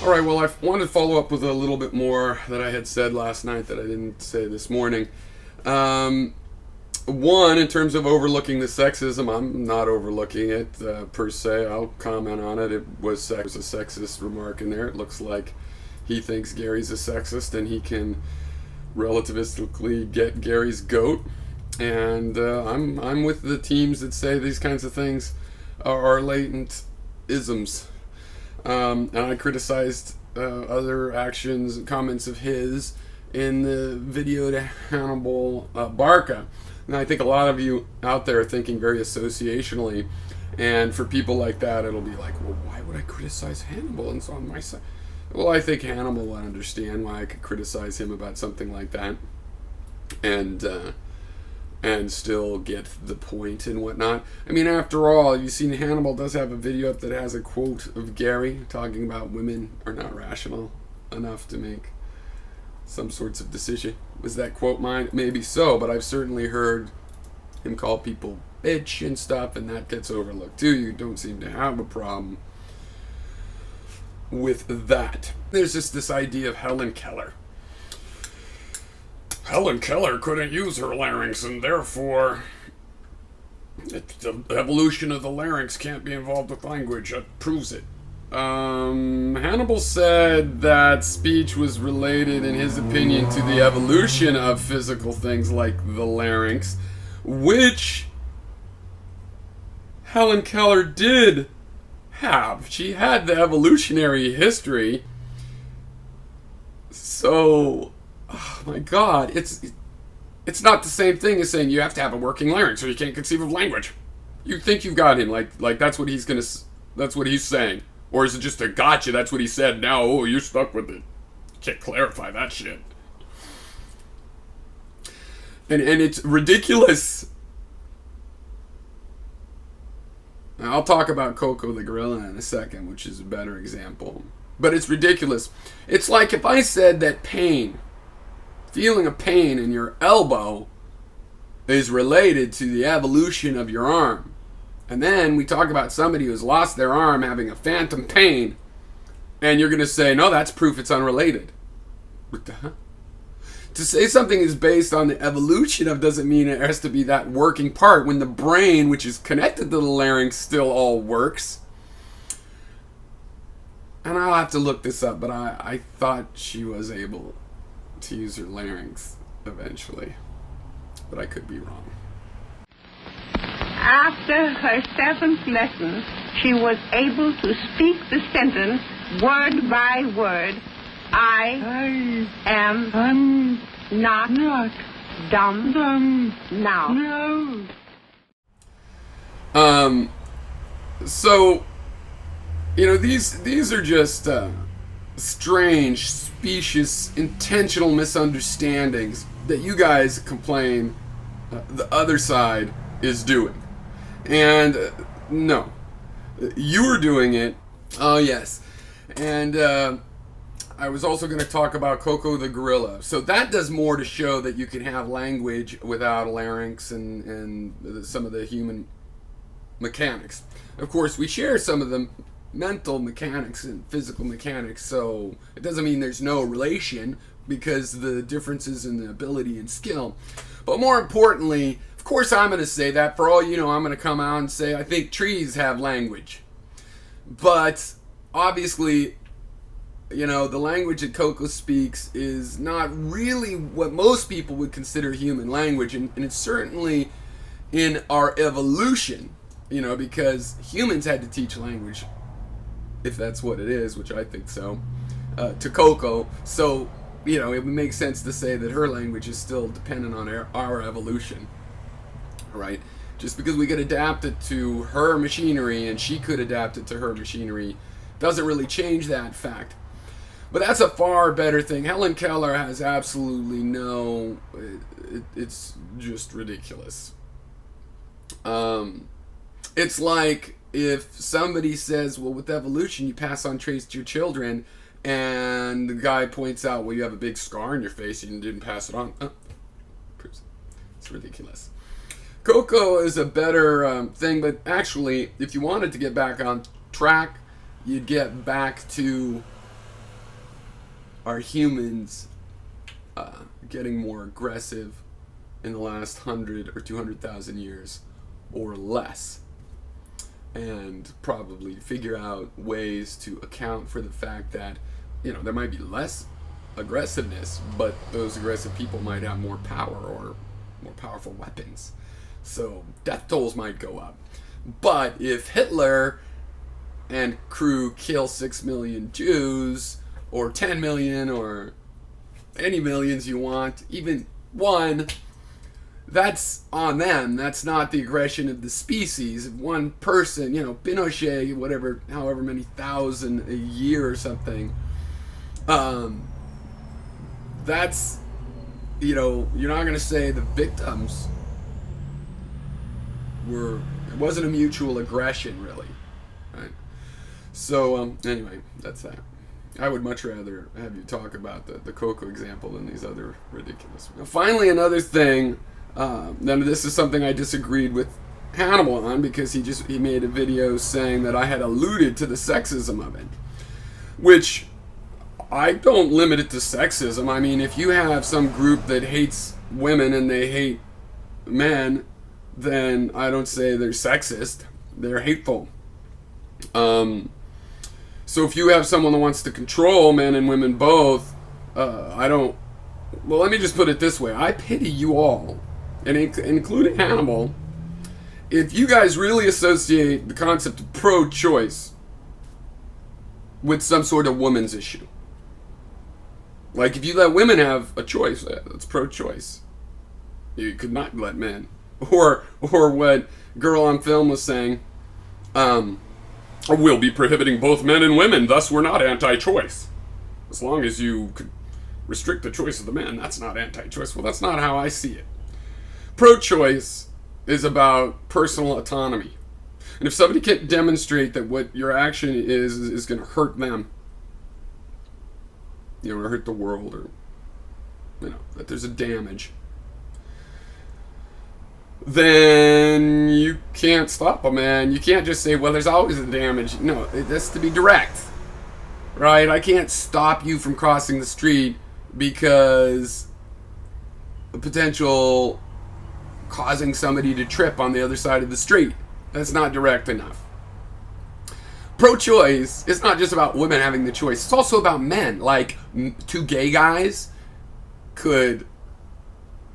All right, well, I wanted to follow up with a little bit more that I had said last night that I didn't say this morning. One, in terms of overlooking the sexism, I'm not overlooking it per se. I'll comment on it. It was a sexist remark in there. It looks like he thinks Gary's a sexist and he can relativistically get Gary's goat. And I'm with the teams that say these kinds of things are latent isms. And I criticized other actions and comments of his in the video to Hannibal Barca. And I think a lot of you out there are thinking very associationally. And for people like that, it'll be like, well, why would I criticize Hannibal? And it's on my side. Well, I think Hannibal would understand why I could criticize him about something like that. And still get the point and whatnot. I mean, after all, you've seen Hannibal does have a video up that has a quote of Gary talking about women are not rational enough to make some sorts of decision. Was that quote mine? Maybe so, but I've certainly heard him call people bitch and stuff, and that gets overlooked too. You don't seem to have a problem with that. There's just this idea of Hellen Keller. Hellen Keller couldn't use her larynx, and therefore the evolution of the larynx can't be involved with language. That proves it. Hannibal said that speech was related, in his opinion, to the evolution of physical things like the larynx, which Hellen Keller did have. She had the evolutionary history. So, oh my God, it's not the same thing as saying you have to have a working larynx or you can't conceive of language. You think you've got him, like that's what he's saying. Or is it just a gotcha, that's what he said, now, oh, you're stuck with it. Can't clarify that shit. And it's ridiculous. Now, I'll talk about Coco the gorilla in a second, which is a better example. But it's ridiculous. It's like if I said that feeling a pain in your elbow is related to the evolution of your arm. And then we talk about somebody who's lost their arm having a phantom pain, and you're going to say, no, that's proof it's unrelated. What the hell? To say something is based on the evolution of doesn't mean it has to be that working part when the brain, which is connected to the larynx, still all works. And I'll have to look this up, but I thought she was able to use her larynx eventually. But I could be wrong. After her 7th lesson, she was able to speak the sentence word by word. I am not dumb now. So, these are just strange, specious, intentional misunderstandings that you guys complain the other side is doing. And no, you were doing it. Oh yes. And I was also going to talk about Coco the gorilla. So that does more to show that you can have language without a larynx and some of the human mechanics. Of course, we share some of the mental mechanics and physical mechanics, so it doesn't mean there's no relation because the differences in the ability and skill. But more importantly, of course I'm going to say that. For all you know, I'm going to come out and say I think trees have language. But obviously, the language that Coco speaks is not really what most people would consider human language. And it's certainly in our evolution, because humans had to teach language, if that's what it is, which I think so, to Coco. So, it would make sense to say that her language is still dependent on our evolution. Right? Just because we could adapt it to her machinery and she could adapt it to her machinery doesn't really change that fact. But that's a far better thing. Hellen Keller has absolutely no... It's just ridiculous. It's like if somebody says, well, with evolution, you pass on traits to your children, and the guy points out, well, you have a big scar on your face and you didn't pass it on. It's ridiculous. Coco is a better thing, but actually, if you wanted to get back on track, you'd get back to are humans getting more aggressive in the last 100 or 200,000 years or less? And probably figure out ways to account for the fact that, there might be less aggressiveness, but those aggressive people might have more power or more powerful weapons. So death tolls might go up. But if Hitler and crew kill 6 million Jews, or 10 million, or any millions you want, even one, that's on them. That's not the aggression of the species. If one person, Pinochet, whatever, however many thousand a year or something, that's, you're not going to say the victims it wasn't a mutual aggression, really, right? So, anyway, that's that. I would much rather have you talk about the Coco example than these other ridiculous. Now, finally, another thing, then this is something I disagreed with Hannibal on, because he made a video saying that I had alluded to the sexism of it, which I don't limit it to sexism. I mean, if you have some group that hates women and they hate men, then I don't say they're sexist. They're hateful. So if you have someone that wants to control men and women both, I don't... Well, let me just put it this way. I pity you all, and including Hannibal, if you guys really associate the concept of pro-choice with some sort of woman's issue. Like, if you let women have a choice, that's pro-choice. You could not let men. Or what girl on film was saying, we'll be prohibiting both men and women, thus we're not anti-choice. As long as you could restrict the choice of the men, that's not anti-choice. Well, that's not how I see it. Pro-choice is about personal autonomy. And if somebody can't demonstrate that what your action is going to hurt them, or hurt the world, or, that there's a damage, then you can't stop a man. You can't just say, well, there's always a damage. No, it has to be direct, right? I can't stop you from crossing the street because a potential causing somebody to trip on the other side of the street. That's not direct enough. Pro-choice is not just about women having the choice. It's also about men. Like, two gay guys could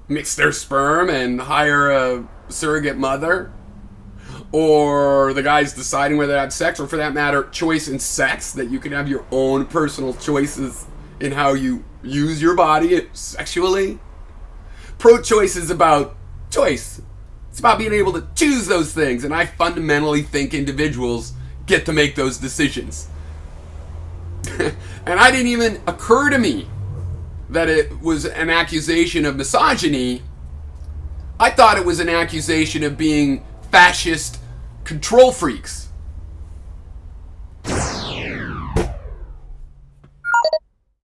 mix their sperm and hire a surrogate mother, or the guys deciding whether to have sex, or for that matter, choice in sex, that you can have your own personal choices in how you use your body sexually. Pro-choice is about choice. It's about being able to choose those things, and I fundamentally think individuals get to make those decisions. And I didn't even occur to me that it was an accusation of misogyny. I thought it was an accusation of being fascist control freaks.